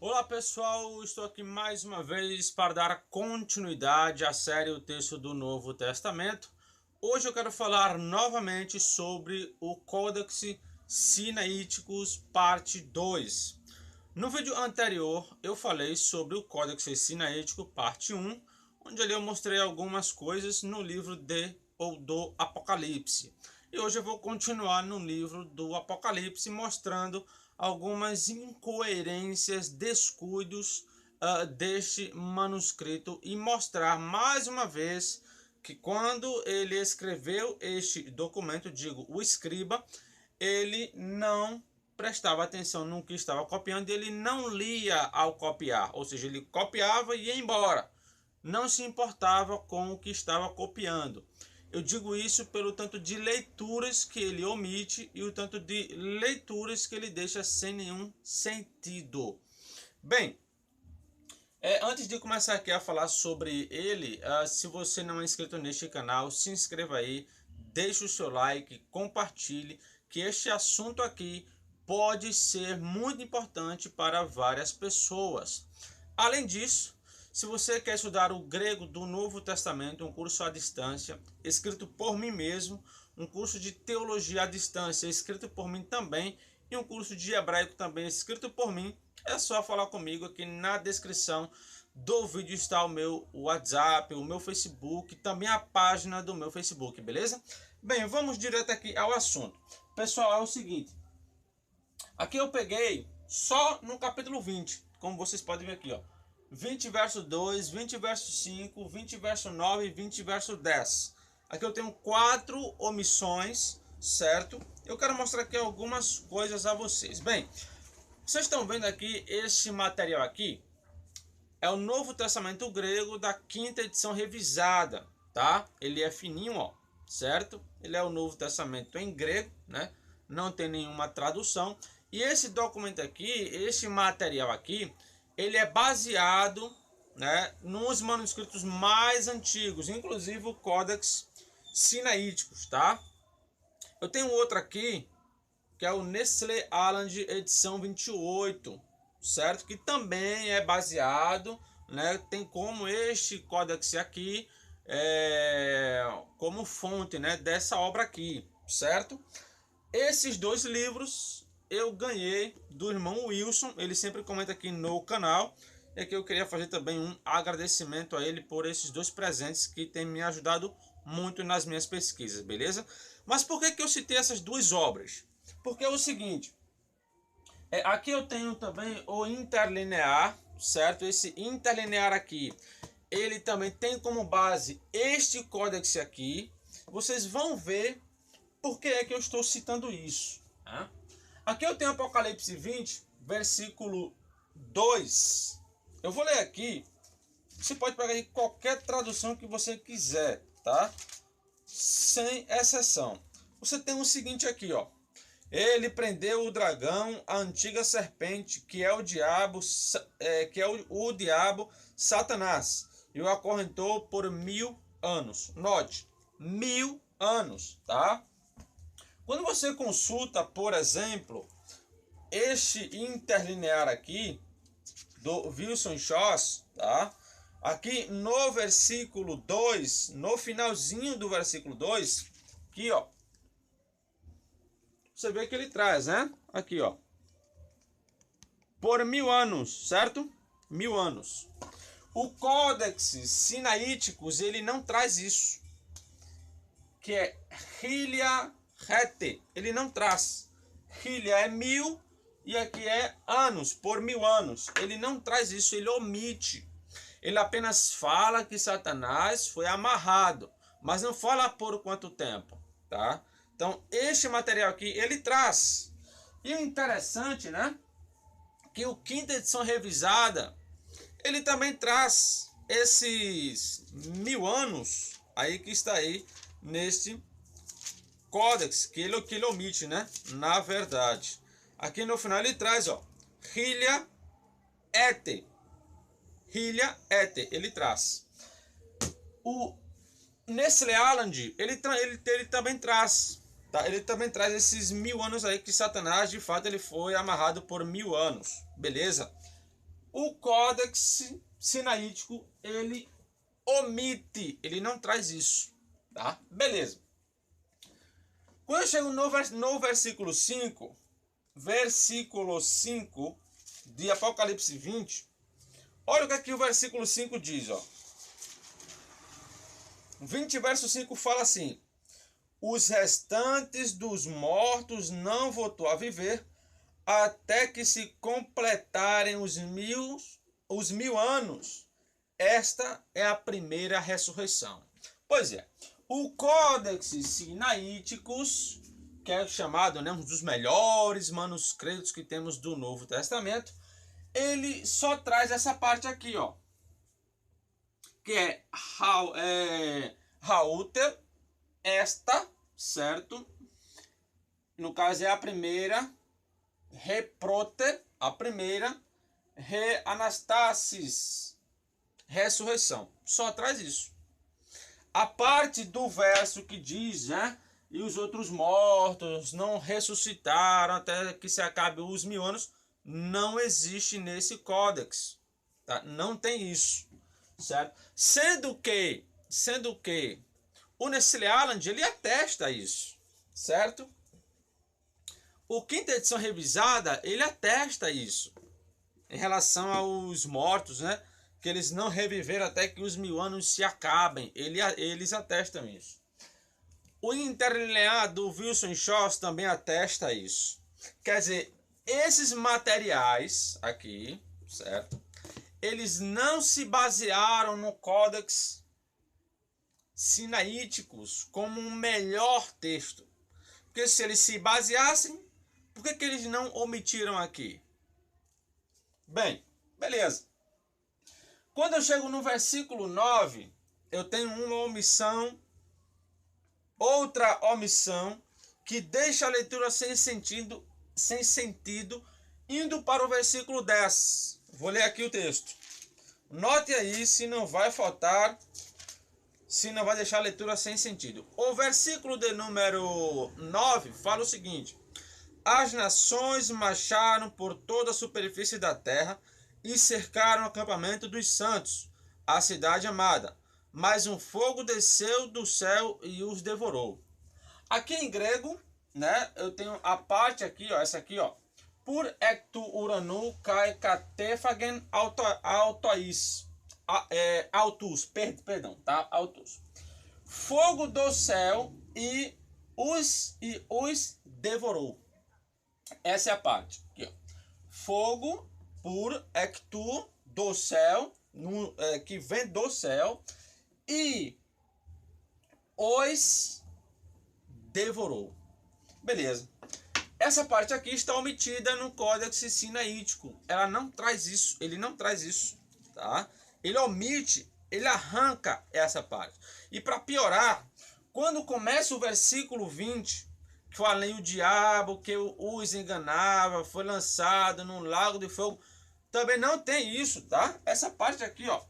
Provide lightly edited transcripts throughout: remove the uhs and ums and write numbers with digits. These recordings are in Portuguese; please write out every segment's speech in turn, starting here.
Olá pessoal, estou aqui mais uma vez para dar continuidade à série O Texto do Novo Testamento. Hoje eu quero falar novamente sobre o Codex Sinaíticos parte 2. No vídeo anterior eu falei sobre o Codex Sinaítico parte 1, onde ali eu mostrei algumas coisas no livro do Apocalipse. E hoje eu vou continuar no livro do Apocalipse mostrando algumas incoerências, descuidos deste manuscrito e mostrar mais uma vez que quando ele escreveu este documento, digo, o escriba, ele não prestava atenção no que estava copiando, ele não lia ao copiar, ou seja, ele copiava e ia embora, não se importava com o que estava copiando. Eu digo isso pelo tanto de leituras que ele omite e o tanto de leituras que ele deixa sem nenhum sentido. Bem, antes de começar aqui a falar sobre ele, se você não é inscrito neste canal, se inscreva aí, deixe o seu like, compartilhe, que este assunto aqui pode ser muito importante para várias pessoas. Além disso, se você quer estudar o grego do Novo Testamento, um curso à distância, escrito por mim mesmo, um curso de teologia à distância, escrito por mim também, e um curso de hebraico também, escrito por mim, é só falar comigo. Aqui na descrição do vídeo está o meu WhatsApp, o meu Facebook, também a página do meu Facebook, beleza? Bem, vamos direto aqui ao assunto. Pessoal, é o seguinte, aqui eu peguei só no capítulo 20, como vocês podem ver aqui, ó. 20 verso 2, 20 verso 5, 20 verso 9 e 20 verso 10. Aqui eu tenho 4 omissões, certo? Eu quero mostrar aqui algumas coisas a vocês. Bem, vocês estão vendo aqui este material aqui? É o Novo Testamento grego da 5ª edição revisada, tá? Ele é fininho, ó, certo? Ele é o Novo Testamento em grego, né? Não tem nenhuma tradução. E esse documento aqui, esse material aqui, ele é baseado, né, nos manuscritos mais antigos, inclusive o Codex Sinaíticos, tá? Eu tenho outro aqui, que é o Nestlé Aland edição 28, certo? Que também é baseado, né, tem como este Codex aqui como fonte, né, dessa obra aqui, certo? Esses dois livros eu ganhei do irmão Wilson, ele sempre comenta aqui no canal, e aqui eu queria fazer também um agradecimento a ele por esses dois presentes que tem me ajudado muito nas minhas pesquisas, beleza? Mas por que eu citei essas duas obras? Porque é o seguinte, aqui eu tenho também o interlinear, certo? Esse interlinear aqui, ele também tem como base este códex aqui. Vocês vão ver por que é que eu estou citando isso, né? Aqui eu tenho Apocalipse 20, versículo 2. Eu vou ler aqui. Você pode pegar aí qualquer tradução que você quiser, tá? Sem exceção. Você tem o seguinte aqui, ó. Ele prendeu o dragão, a antiga serpente, que é o diabo, o diabo Satanás, e o acorrentou por 1000 anos. Note, 1000 anos, tá? Quando você consulta, por exemplo, este interlinear aqui, do Wilson Schoss, tá? Aqui no versículo 2, no finalzinho do versículo 2, aqui, ó, você vê que ele traz, né? Aqui, ó, por 1000 anos, certo? 1000 anos. O Codex Sinaíticos, ele não traz isso, que é Hilia Rete, ele não traz. Hilia é 1000 e aqui é anos, por 1000 anos. Ele não traz isso, ele omite. Ele apenas fala que Satanás foi amarrado, mas não fala por quanto tempo, tá? Então, este material aqui, ele traz. E o interessante, né? Que o 5ª edição revisada, ele também traz esses 1000 anos aí que está aí neste Codex, que ele omite, né? Na verdade, aqui no final ele traz, ó, Hilia Ete. Hilia Ete, ele traz. O Nestlé Aland, ele também traz, tá? Ele também traz esses 1000 anos aí que Satanás, de fato, ele foi amarrado por 1000 anos, beleza? o Códex Sinaítico, ele omite, ele não traz isso, tá? Beleza. Quando eu chego no versículo 5 de Apocalipse 20, olha o que aqui o versículo 5 diz, ó. 20 verso 5 fala assim: os restantes dos mortos não voltou a viver até que se completarem os mil anos. Esta é a primeira ressurreição. Pois é, o Códex Sinaíticos, que é chamado, né, um dos melhores manuscritos que temos do Novo Testamento, ele só traz essa parte aqui, ó, que é Rauter, esta, certo? No caso é a primeira, Reprote, a primeira, Reanastasis, ressurreição. Só traz isso. A parte do verso que diz, né? E os outros mortos não ressuscitaram até que se acabe os 1000 anos, não existe nesse códex, tá? Não tem isso, certo? Sendo que o Nestle Aland, ele atesta isso, certo? O quinta edição revisada, ele atesta isso em relação aos mortos, né? Que eles não reviveram até que os 1000 anos se acabem. Eles atestam isso. O interlinear do Wilson Schoss também atesta isso. Quer dizer, esses materiais aqui, certo? Eles não se basearam no Códex Sinaíticos como um melhor texto. Porque se eles se baseassem, por que eles não omitiram aqui? Bem, beleza. Quando eu chego no versículo 9, eu tenho uma omissão, outra omissão, que deixa a leitura sem sentido, indo para o versículo 10. Vou ler aqui o texto. Note aí se não vai faltar, se não vai deixar a leitura sem sentido. O versículo de número 9 fala o seguinte: as nações marcharam por toda a superfície da terra e cercaram o acampamento dos santos, a cidade amada. Mas um fogo desceu do céu e os devorou. Aqui em grego, né, eu tenho a parte aqui, ó, essa aqui, ó. Por ectu uranu kai katefagen autois. Perdão, tá? Autos. Fogo do céu e os devorou. Essa é a parte aqui, ó. Fogo por ectu do céu, que vem do céu, e os devorou. Beleza. Essa parte aqui está omitida no Códex Sinaítico. Ela não traz isso, ele não traz isso, tá? Ele omite, ele arranca essa parte. E para piorar, quando começa o versículo 20, que fala em o diabo que os enganava, foi lançado num lago de fogo, também não tem isso, tá? Essa parte aqui, ó.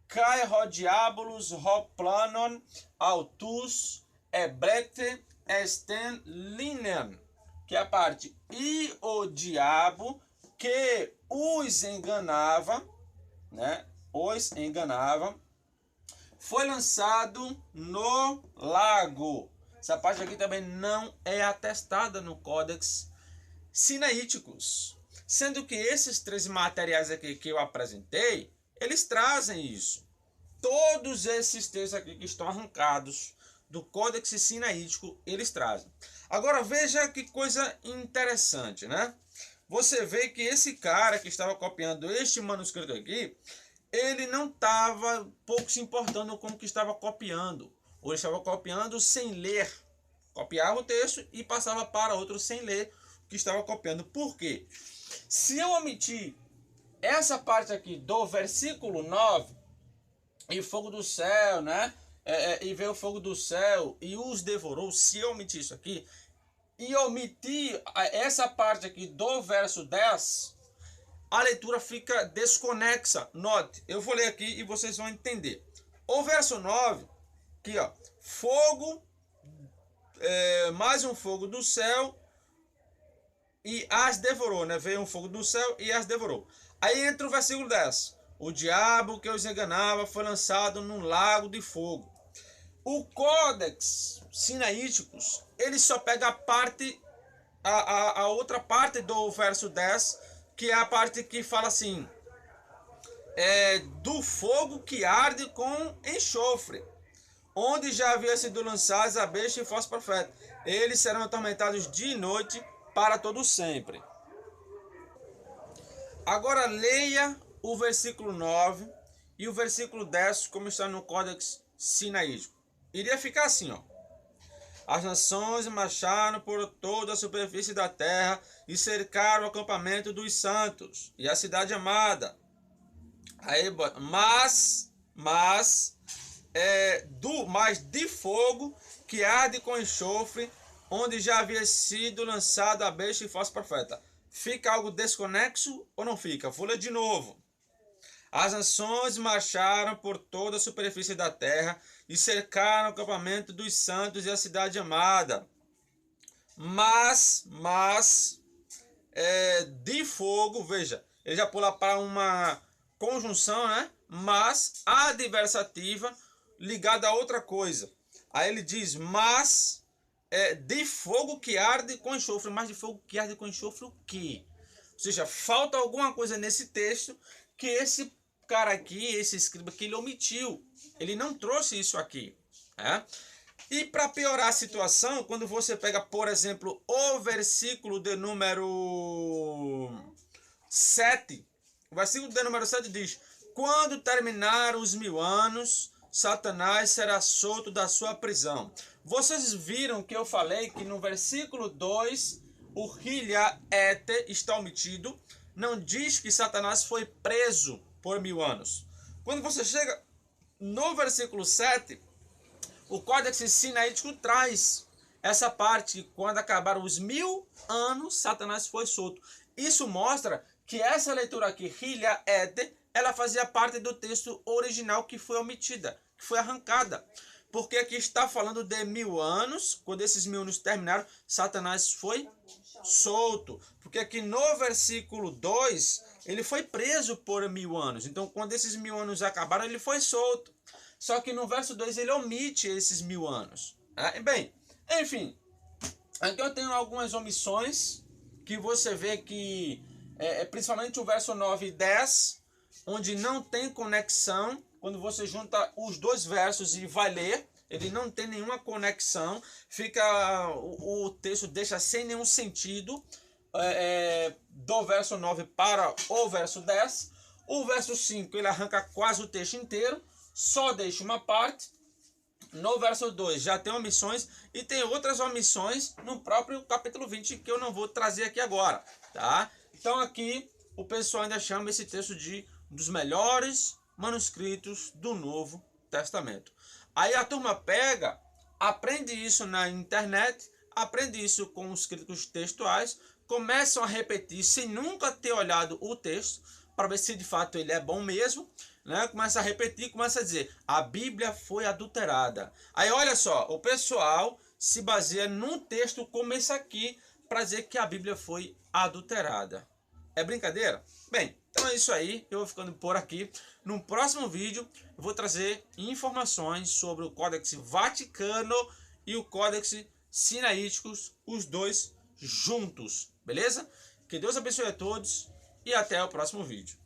Kai ho diabolus ho planon autus ebrete esten linen, que é a parte e o diabo que os enganava, né? Os enganava, foi lançado no lago. Essa parte aqui também não é atestada no Códex Sinaíticos. Sendo que esses 3 materiais aqui que eu apresentei, eles trazem isso. Todos esses textos aqui que estão arrancados do Códex Sinaítico, eles trazem. Agora veja que coisa interessante, né? Você vê que esse cara que estava copiando este manuscrito aqui, ele não estava pouco se importando com o que estava copiando. Ou ele estava copiando sem ler. Copiava o texto e passava para outro sem ler o que estava copiando. Por quê? Se eu omitir essa parte aqui do versículo 9, e o fogo do céu, né? E veio o fogo do céu e os devorou, se eu omitir isso aqui, e omitir essa parte aqui do verso 10, a leitura fica desconexa. Note, eu vou ler aqui e vocês vão entender. O verso 9, aqui ó, fogo, mais um fogo do céu, e as devorou, né? Veio um fogo do céu e as devorou. Aí entra o versículo 10. O diabo que os enganava foi lançado num lago de fogo. O Códex Sinaíticos, ele só pega a outra parte do verso 10, que é a parte que fala assim, do fogo que arde com enxofre, onde já havia sido lançados a besta e falso profeta. Eles serão atormentados de noite para todo sempre. Agora leia o versículo 9 e o versículo 10, como está no Códex Sinaítico. Iria ficar assim, ó. As nações marcharam por toda a superfície da terra e cercaram o acampamento dos santos e a cidade amada. Aí, mas de fogo que arde com enxofre, onde já havia sido lançado a besta e falso profeta. Fica algo desconexo ou não fica? Vou ler de novo. As nações marcharam por toda a superfície da terra e cercaram o acampamento dos santos e a cidade amada. Mas de fogo, veja, ele já pula para uma conjunção, né? Mas adversativa ligada a outra coisa. Aí ele diz, mas de fogo que arde com enxofre. Mas de fogo que arde com enxofre o quê? Ou seja, falta alguma coisa nesse texto que esse cara aqui, esse escriba aqui, ele omitiu. Ele não trouxe isso aqui. E para piorar a situação, quando você pega, por exemplo, o versículo de número 7, o versículo de número 7 diz: quando terminar os 1000 anos, Satanás será solto da sua prisão. Vocês viram que eu falei que no versículo 2, o Hilha Ete está omitido. Não diz que Satanás foi preso por 1000 anos. Quando você chega no versículo 7, o Códex Sinaítico traz essa parte, quando acabaram os 1000 anos, Satanás foi solto. Isso mostra que essa leitura aqui, Hilha Ete, ela fazia parte do texto original que foi omitida, que foi arrancada. Porque aqui está falando de 1000 anos, quando esses 1000 anos terminaram, Satanás foi solto. Porque aqui no versículo 2, ele foi preso por 1000 anos. Então, quando esses 1000 anos acabaram, ele foi solto. Só que no verso 2 ele omite esses 1000 anos. Bem, enfim, aqui eu tenho algumas omissões que você vê que, principalmente o verso 9 e 10, onde não tem conexão. Quando você junta os dois versos e vai ler, ele não tem nenhuma conexão, o texto deixa sem nenhum sentido do verso 9 para o verso 10. O verso 5 ele arranca quase o texto inteiro, só deixa uma parte. No verso 2 já tem omissões e tem outras omissões no próprio capítulo 20 que eu não vou trazer aqui agora, tá? Então aqui o pessoal ainda chama esse texto de dos melhores manuscritos do Novo Testamento. Aí a turma pega, aprende isso na internet, aprende isso com os críticos textuais, começam a repetir sem nunca ter olhado o texto, para ver se de fato ele é bom mesmo, né? Começa a repetir, começa a dizer, a Bíblia foi adulterada. Aí olha só, o pessoal se baseia num texto como esse aqui, para dizer que a Bíblia foi adulterada. É brincadeira? Bem, então é isso aí, eu vou ficando por aqui. No próximo vídeo eu vou trazer informações sobre o Códex Vaticano e o Códex Sinaíticos, os dois juntos, beleza? Que Deus abençoe a todos e até o próximo vídeo.